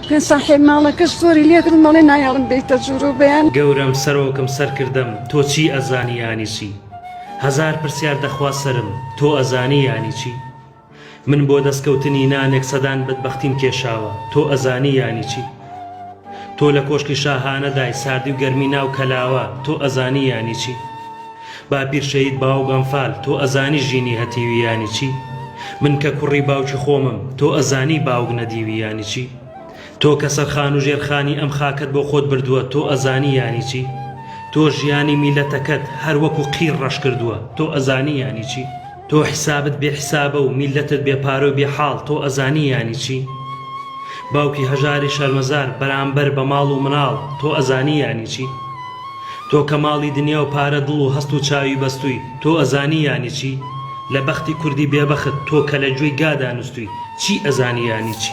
پێ صاحب ماڵەکەش زۆری لێدر مەڵێ نایاڵم بێتە جوور و بەیان گەورم سەرۆکم سەر کردم تۆ چی ئەزانی یانی چی هەزار پرسیار دەخوا سرم تۆ ئەزانی یانی چی من بۆ دەستکەوتنی نانێک سەدان بەدبەختیم کێشاوە تۆ ئەزانی یانی چی تۆ لە کۆشکی شاهانەدای ساردی و گەرمی ناو کەلاوە تۆ ئەزانی یانی چی باپیر شەهید باو گەنفال تۆ ئەزانی ژینی هەتیوی یانی چی من کە کوڕی باوکی خۆمم تۆ ئەزانی باوک نەدیوی یانی چی تۆ کە سەرخان و ژێرخانی ئەم خاکت بۆ خۆت بردووە تۆ ئەزانی یانی چی تۆ ژیانی میلەتەکەت هەر وەکو قیر ڕەش کردووە تۆ ئەزانی یانی چی تۆ حیسابت بێ حیسابە و میلەتت بێ پارە و بێ حاڵ تۆ ئەزانی یانی چی باوکی هەژاری شەرمەزار بەرامبەر بە ماڵ و مناڵ تۆ ئەزانی یانی چی تۆ کە ماڵی دنیا و پارە دڵ و هەست و چاوی بەستووی تۆ ئەزانی یانی چی لە بەختی کوردی بێبەخت تۆ کە لە گوێی گادا نووسوی چی ئەزانی یانی چی